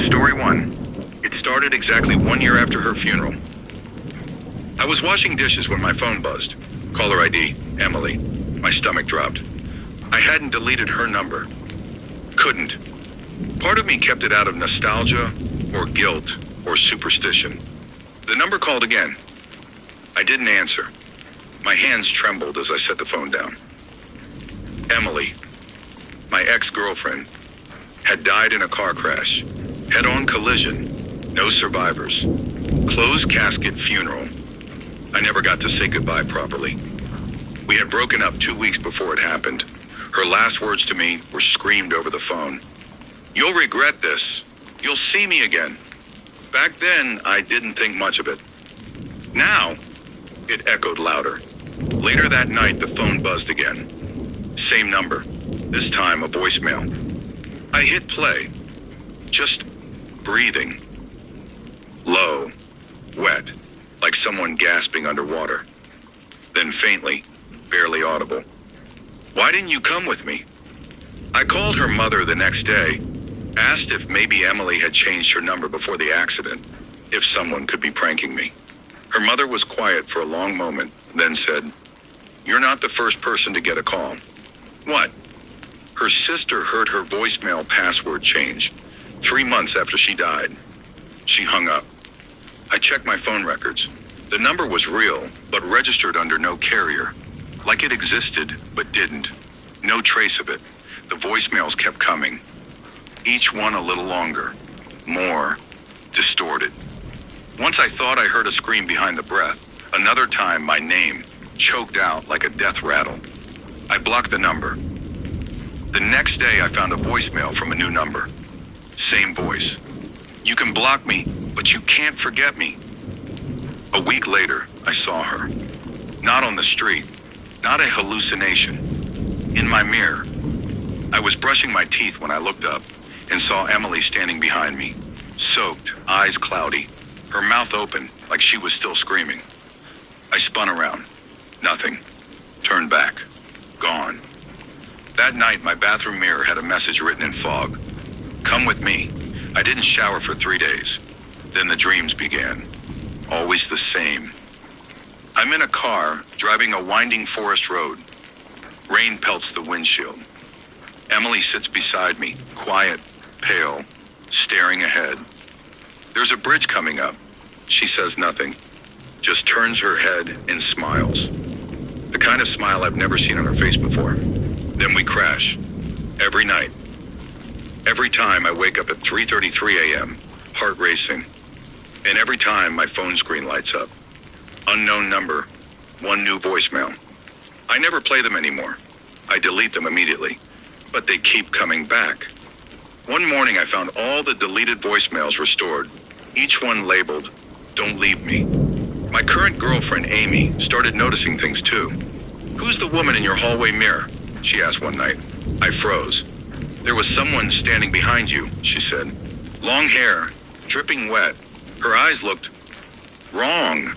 Story 1. It started exactly 1 year after her funeral. I was washing dishes when my phone buzzed. Caller ID, Emily. My stomach dropped. I hadn't deleted her number. Couldn't. Part of me kept it out of nostalgia, or guilt, or superstition. The number called again. I didn't answer. My hands trembled as I set the phone down. Emily, my ex-girlfriend, had died in a car crash. Head-on collision, no survivors. Closed casket funeral. I never got to say goodbye properly. We had broken up 2 weeks before it happened. Her last words to me were screamed over the phone. "You'll regret this. You'll see me again." Back then, I didn't think much of it. Now, it echoed louder. Later that night, the phone buzzed again. Same number, this time a voicemail. I hit play, just breathing. Low, wet, like someone gasping underwater. Then faintly, barely audible. "Why didn't you come with me?" I called her mother the next day, asked if maybe Emily had changed her number before the accident, if someone could be pranking me. Her mother was quiet for a long moment, then said, "You're not the first person to get a call." "What?" Her sister heard her voicemail password change 3 months after she died. She hung up. I checked my phone records. The number was real, but registered under no carrier. Like it existed, but didn't. No trace of it. The voicemails kept coming. Each one a little longer. More. Distorted. Once I thought I heard a scream behind the breath. Another time, my name, choked out like a death rattle. I blocked the number. The next day, I found a voicemail from a new number. Same voice. "You can block me, but you can't forget me." A week later, I saw her. Not on the street. Not a hallucination. In my mirror. I was brushing my teeth when I looked up and saw Emily standing behind me. Soaked, eyes cloudy, her mouth open like she was still screaming. I spun around. Nothing. Turned back. Gone. That night, my bathroom mirror had a message written in fog. "Come with me." I didn't shower for 3 days. Then the dreams began. Always the same. I'm in a car, driving a winding forest road. Rain pelts the windshield. Emily sits beside me, quiet, pale, staring ahead. There's a bridge coming up. She says nothing, just turns her head and smiles. The kind of smile I've never seen on her face before. Then we crash. Every night. Every time I wake up at 3:33 a.m., heart racing. And every time my phone screen lights up. Unknown number, one new voicemail. I never play them anymore. I delete them immediately. But they keep coming back. One morning I found all the deleted voicemails restored, each one labeled, "Don't leave me." My current girlfriend, Amy, started noticing things too. "Who's the woman in your hallway mirror?" she asked one night. I froze. "There was someone standing behind you," she said. Long hair, dripping wet. Her eyes looked wrong.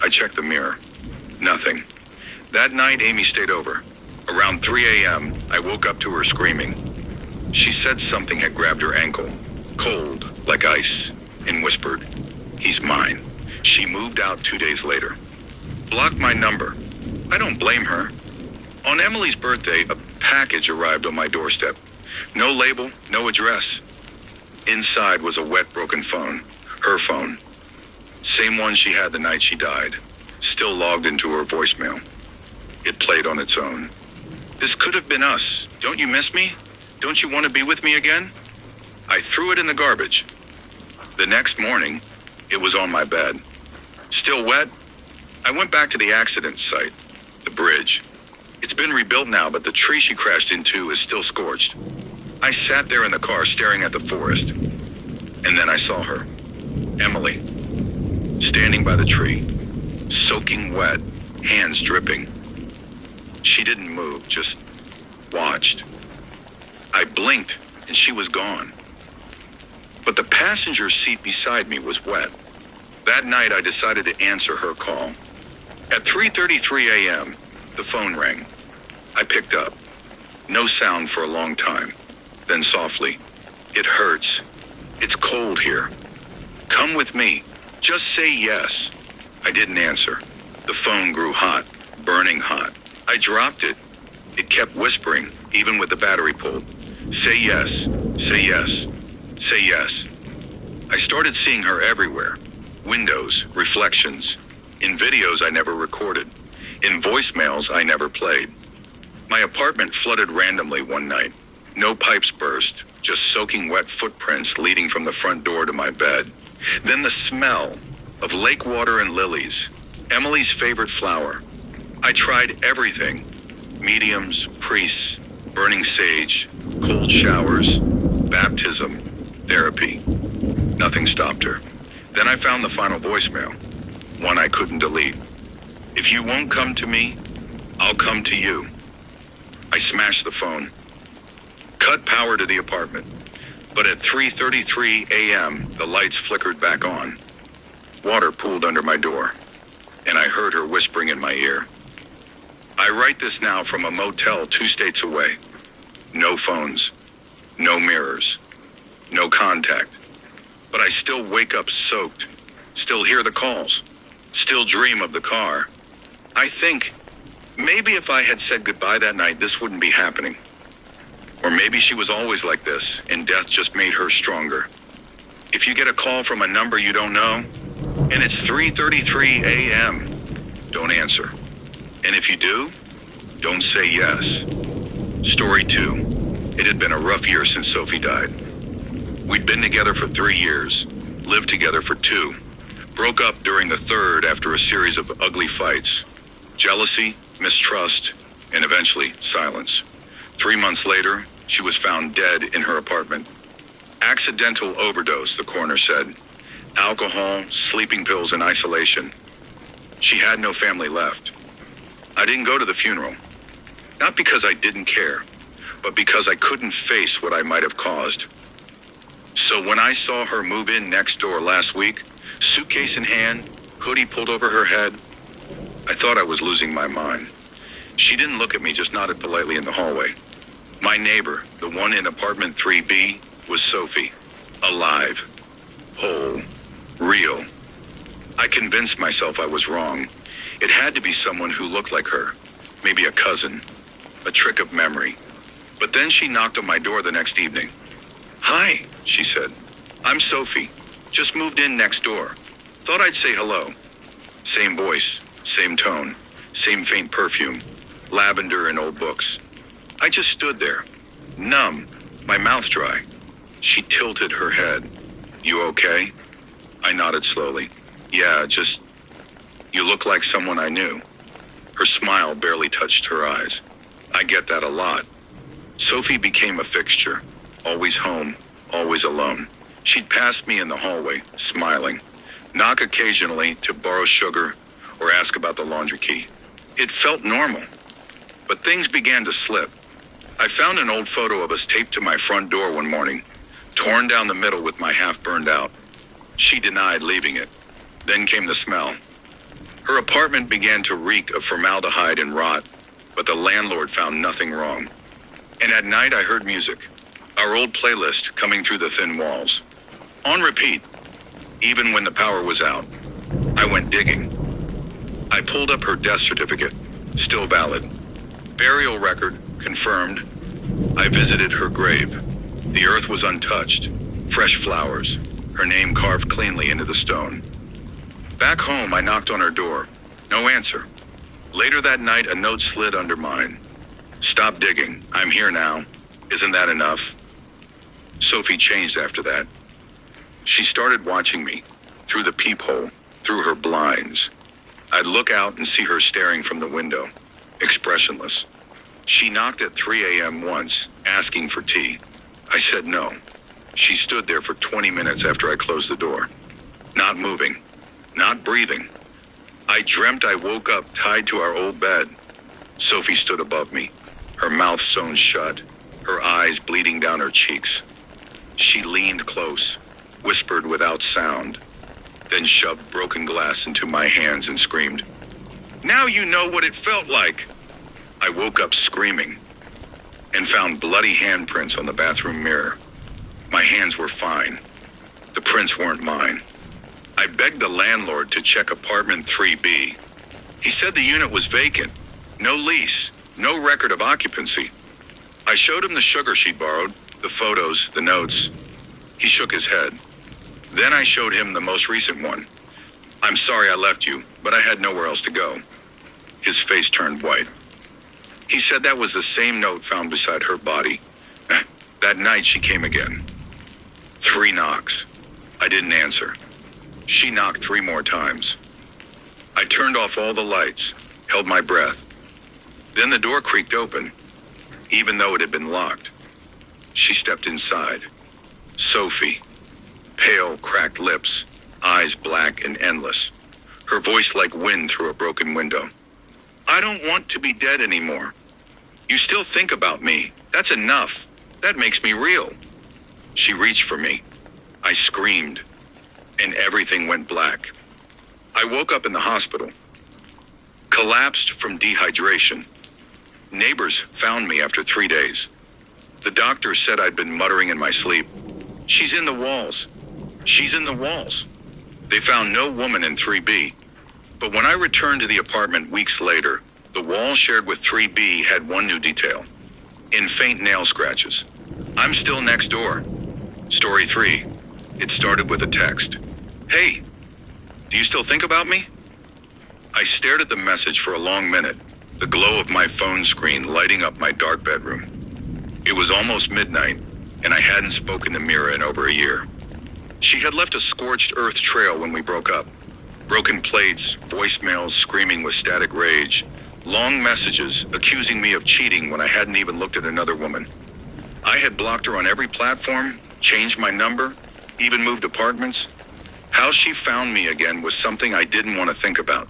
I checked the mirror. Nothing. That night, Amy stayed over. Around 3 a.m., I woke up to her screaming. She said something had grabbed her ankle, cold, like ice, and whispered, "He's mine." She moved out 2 days later. Blocked my number. I don't blame her. On Emily's birthday, a package arrived on my doorstep. No label, no address. Inside was a wet, broken phone. Her phone. Same one she had the night she died. Still logged into her voicemail. It played on its own. "This could have been us. Don't you miss me? Don't you want to be with me again?" I threw it in the garbage. The next morning, it was on my bed. Still wet? I went back to the accident site, the bridge. It's been rebuilt now, but the tree she crashed into is still scorched. I sat there in the car staring at the forest. And then I saw her, Emily, standing by the tree, soaking wet, hands dripping. She didn't move, just watched. I blinked and she was gone. But the passenger seat beside me was wet. That night I decided to answer her call. At 3:33 a.m., the phone rang. I picked up. No sound for a long time. Then softly, "It hurts. It's cold here. Come with me. Just say yes. I didn't answer. The phone grew hot, burning hot. I dropped it. It kept whispering, even with the battery pulled. Say yes, say yes, say yes. I started seeing her everywhere. Windows, reflections, in videos I never recorded, in voicemails I never played. My apartment flooded randomly one night. No pipes burst, just soaking wet footprints leading from the front door to my bed. Then the smell of lake water and lilies, Emily's favorite flower. I tried everything. Mediums, priests, burning sage, cold showers, baptism, therapy. Nothing stopped her. Then I found the final voicemail, one I couldn't delete. If you won't come to me, I'll come to you. I smashed the phone. Cut power to the apartment. But at 3:33 a.m., the lights flickered back on. Water pooled under my door, and I heard her whispering in my ear. I write this now from a motel 2 states away. No phones, no mirrors, no contact. But I still wake up soaked, still hear the calls, still dream of the car. I think maybe if I had said goodbye that night, this wouldn't be happening. Or maybe she was always like this, and death just made her stronger. If you get a call from a number you don't know, and it's 3:33 a.m., don't answer. And if you do, don't say yes. Story 2. It had been a rough year since Sophie died. We'd been together for 3 years, lived together for 2, broke up during the 3rd after a series of ugly fights. Jealousy, mistrust, and eventually silence. 3 months later, she was found dead in her apartment. Accidental overdose, the coroner said. Alcohol, sleeping pills, and isolation. She had no family left. I didn't go to the funeral. Not because I didn't care, but because I couldn't face what I might have caused. So when I saw her move in next door last week, suitcase in hand, hoodie pulled over her head, I thought I was losing my mind. She didn't look at me, just nodded politely in the hallway. My neighbor, the one in apartment 3B, was Sophie. Alive. Whole. Real. I convinced myself I was wrong. It had to be someone who looked like her. Maybe a cousin. A trick of memory. But then she knocked on my door the next evening. Hi, she said. I'm Sophie. Just moved in next door. Thought I'd say hello. Same voice, same tone, same faint perfume. Lavender and old books. I just stood there, numb, my mouth dry. She tilted her head. You okay? I nodded slowly. Yeah, just, you look like someone I knew. Her smile barely touched her eyes. I get that a lot. Sophie became a fixture. Always home, always alone. She'd pass me in the hallway, smiling. Knock occasionally to borrow sugar or ask about the laundry key. It felt normal. But things began to slip. I found an old photo of us taped to my front door one morning, torn down the middle with my half burned out. She denied leaving it. Then came the smell. Her apartment began to reek of formaldehyde and rot, but the landlord found nothing wrong. And at night I heard music, our old playlist coming through the thin walls. On repeat, even when the power was out. I went digging. I pulled up her death certificate, still valid. Burial record, confirmed. I visited her grave. The earth was untouched, fresh flowers, her name carved cleanly into the stone. Back home, I knocked on her door. No answer. Later that night, a note slid under mine. Stop digging. I'm here now. Isn't that enough? Sophie changed after that. She started watching me, through the peephole, through her blinds. I'd look out and see her staring from the window, expressionless. She knocked at 3 a.m. once, asking for tea. I said no. She stood there for 20 minutes after I closed the door. Not moving, not breathing. I dreamt I woke up tied to our old bed. Sophie stood above me, her mouth sewn shut, her eyes bleeding down her cheeks. She leaned close, whispered without sound, then shoved broken glass into my hands and screamed, "Now you know what it felt like!" I woke up screaming and found bloody handprints on the bathroom mirror. My hands were fine, The prints weren't mine. I begged the landlord to check apartment 3B. He said the unit was vacant. No lease, no record of occupancy. I showed him the sugar she'd borrowed, the photos, the notes. He shook his head. Then I showed him the most recent one. I'm sorry I left you, but I had nowhere else to go. His face turned white. He said that was the same note found beside her body. That night she came again. 3 knocks. I didn't answer. She knocked 3 more times. I turned off all the lights, held my breath. Then the door creaked open, even though it had been locked. She stepped inside. Sophie. Pale, cracked lips, eyes black and endless. Her voice like wind through a broken window. I don't want to be dead anymore. You still think about me. That's enough. That makes me real. She reached for me. I screamed, and everything went black. I woke up in the hospital, collapsed from dehydration. Neighbors found me after 3 days. The doctor said I'd been muttering in my sleep. She's in the walls. She's in the walls. They found no woman in 3B. But when I returned to the apartment weeks later, the wall shared with 3B had one new detail. In faint nail scratches. I'm still next door. Story 3. It started with a text. Hey, do you still think about me? I stared at the message for a long minute, the glow of my phone screen lighting up my dark bedroom. It was almost midnight, and I hadn't spoken to Mira in over a year. She had left a scorched earth trail when we broke up. Broken plates, voicemails screaming with static rage, long messages accusing me of cheating when I hadn't even looked at another woman. I had blocked her on every platform, changed my number, even moved apartments. How she found me again was something I didn't want to think about.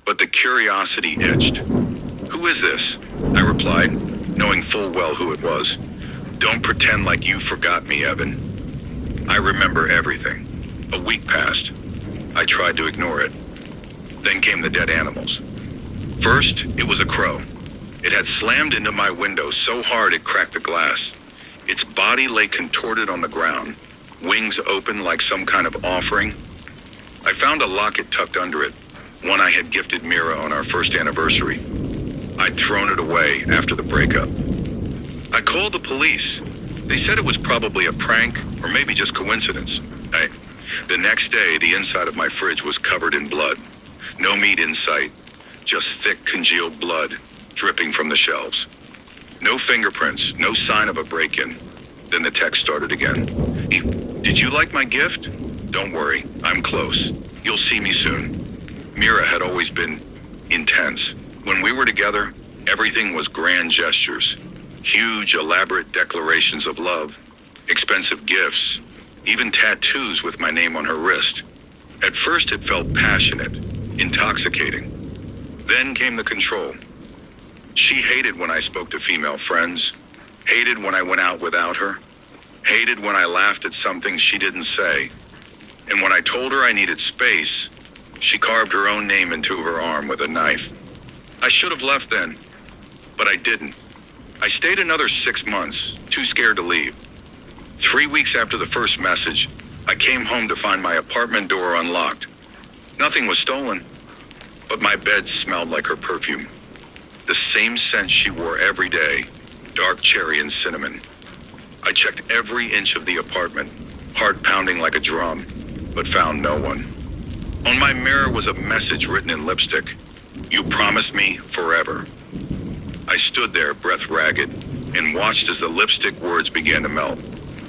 But the curiosity itched. Who is this? I replied, knowing full well who it was. Don't pretend like you forgot me, Evan. I remember everything. A week passed. I tried to ignore it. Then came the dead animals. First, it was a crow. It had slammed into my window so hard it cracked the glass. Its body lay contorted on the ground, wings open like some kind of offering. I found a locket tucked under it, one I had gifted Mira on our first anniversary. I'd thrown it away after the breakup. I called the police. They said it was probably a prank or maybe just coincidence. The next day, the inside of my fridge was covered in blood. No meat in sight, just thick congealed blood dripping from the shelves. No fingerprints, no sign of a break-in. Then the text started again. Did you like my gift? Don't worry, I'm close. You'll see me soon. Mira had always been intense. When we were together, everything was grand gestures. Huge, elaborate declarations of love, expensive gifts, even tattoos with my name on her wrist. At first it felt passionate, intoxicating. Then came the control. She hated when I spoke to female friends, hated when I went out without her, hated when I laughed at something she didn't say. And when I told her I needed space, she carved her own name into her arm with a knife. I should have left then, but I didn't. I stayed another 6 months, too scared to leave. 3 weeks after the first message, I came home to find my apartment door unlocked. Nothing was stolen, but my bed smelled like her perfume. The same scent she wore every day, dark cherry and cinnamon. I checked every inch of the apartment, heart pounding like a drum, but found no one. On my mirror was a message written in lipstick. You promised me forever. I stood there, breath ragged, and watched as the lipstick words began to melt,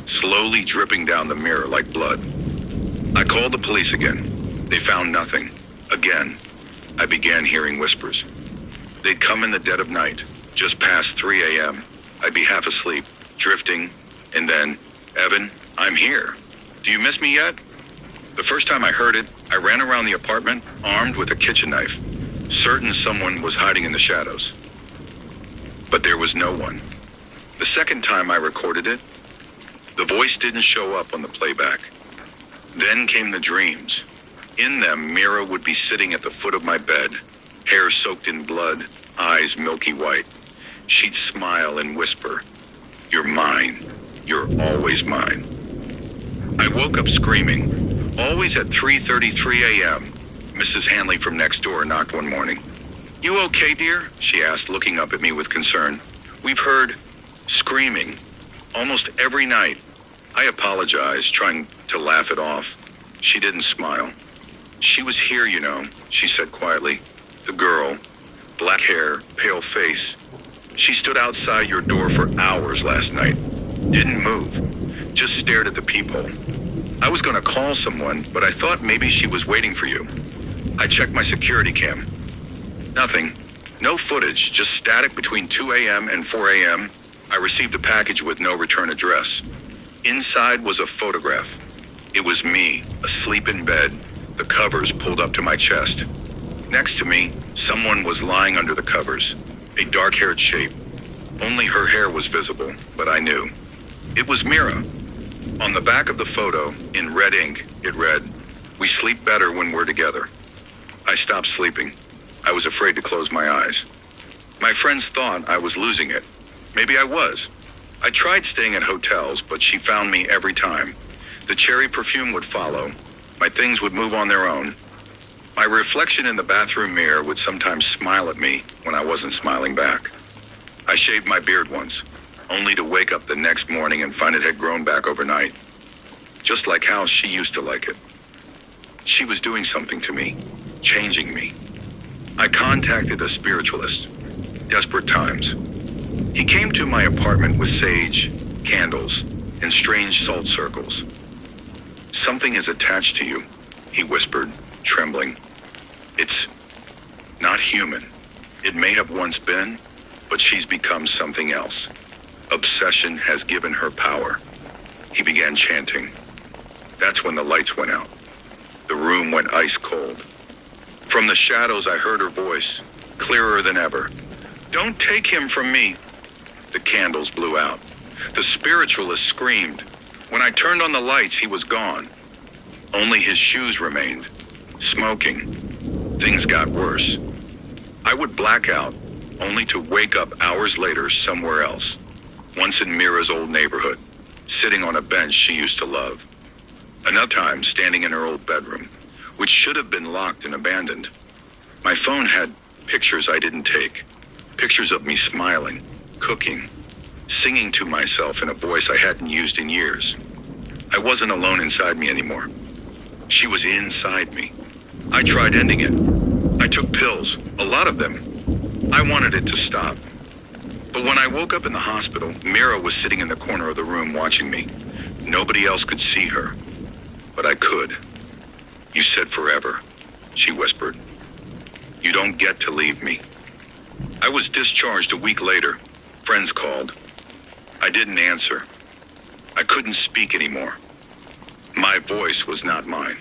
slowly dripping down the mirror like blood. I called the police again. They found nothing. Again, I began hearing whispers. They'd come in the dead of night, just past 3 a.m. I'd be half asleep, drifting, and then, Evan, I'm here. Do you miss me yet? The first time I heard it, I ran around the apartment, armed with a kitchen knife, certain someone was hiding in the shadows. But there was no one. The second time I recorded it, the voice didn't show up on the playback. Then came the dreams. In them, Mira would be sitting at the foot of my bed, hair soaked in blood, eyes milky white. She'd smile and whisper, "You're mine. You're always mine." I woke up screaming, always at 3:33 a.m. Mrs. Hanley from next door knocked one morning. "You okay, dear?" she asked, looking up at me with concern. "We've heard screaming almost every night." I apologized, trying to laugh it off. She didn't smile. "She was here, you know," she said quietly. "The girl, black hair, pale face. She stood outside your door for hours last night. Didn't move, just stared at the peephole. I was gonna call someone, but I thought maybe she was waiting for you. I checked my security cam. Nothing. No footage, just static between 2 a.m. and 4 a.m. I received a package with no return address. Inside was a photograph. It was me, asleep in bed, the covers pulled up to my chest. Next to me, someone was lying under the covers, a dark-haired shape. Only her hair was visible, but I knew. It was Mira. On the back of the photo, in red ink, it read, "We sleep better when we're together." I stopped sleeping. I was afraid to close my eyes. My friends thought I was losing it. Maybe I was. I tried staying at hotels, but she found me every time. The cherry perfume would follow. My things would move on their own. My reflection in the bathroom mirror would sometimes smile at me when I wasn't smiling back. I shaved my beard once, only to wake up the next morning and find it had grown back overnight. Just like how she used to like it. She was doing something to me, changing me. I contacted a spiritualist. Desperate times. He came to my apartment with sage, candles, and strange salt circles. "Something is attached to you," he whispered, trembling. "It's not human. It may have once been, but she's become something else. Obsession has given her power." He began chanting. That's when the lights went out. The room went ice cold. From the shadows, I heard her voice, clearer than ever. "Don't take him from me." The candles blew out. The spiritualist screamed. When I turned on the lights, he was gone. Only his shoes remained, smoking. Things got worse. I would black out, only to wake up hours later somewhere else. Once in Mira's old neighborhood, sitting on a bench she used to love. Another time standing in her old bedroom, which should have been locked and abandoned. My phone had pictures I didn't take. Pictures of me smiling, cooking, singing to myself in a voice I hadn't used in years. I wasn't alone inside me anymore. She was inside me. I tried ending it. I took pills, a lot of them. I wanted it to stop. But when I woke up in the hospital, Mira was sitting in the corner of the room watching me. Nobody else could see her, but I could. "You said forever," she whispered. "You don't get to leave me." I was discharged a week later. Friends called. I didn't answer. I couldn't speak anymore. My voice was not mine.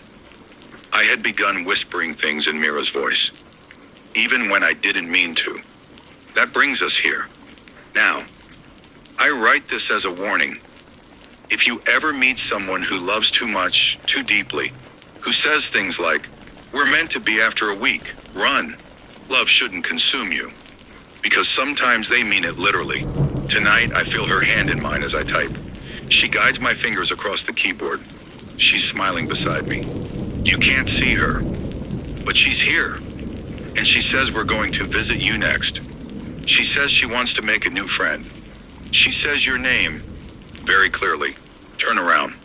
I had begun whispering things in Mira's voice, even when I didn't mean to. That brings us here. Now, I write this as a warning. If you ever meet someone who loves too much, too deeply, who says things like, "We're meant to be after a week, run. Love shouldn't consume you." Because sometimes they mean it literally. Tonight, I feel her hand in mine as I type. She guides my fingers across the keyboard. She's smiling beside me. You can't see her, but she's here. And she says we're going to visit you next. She says she wants to make a new friend. She says your name very clearly. Turn around.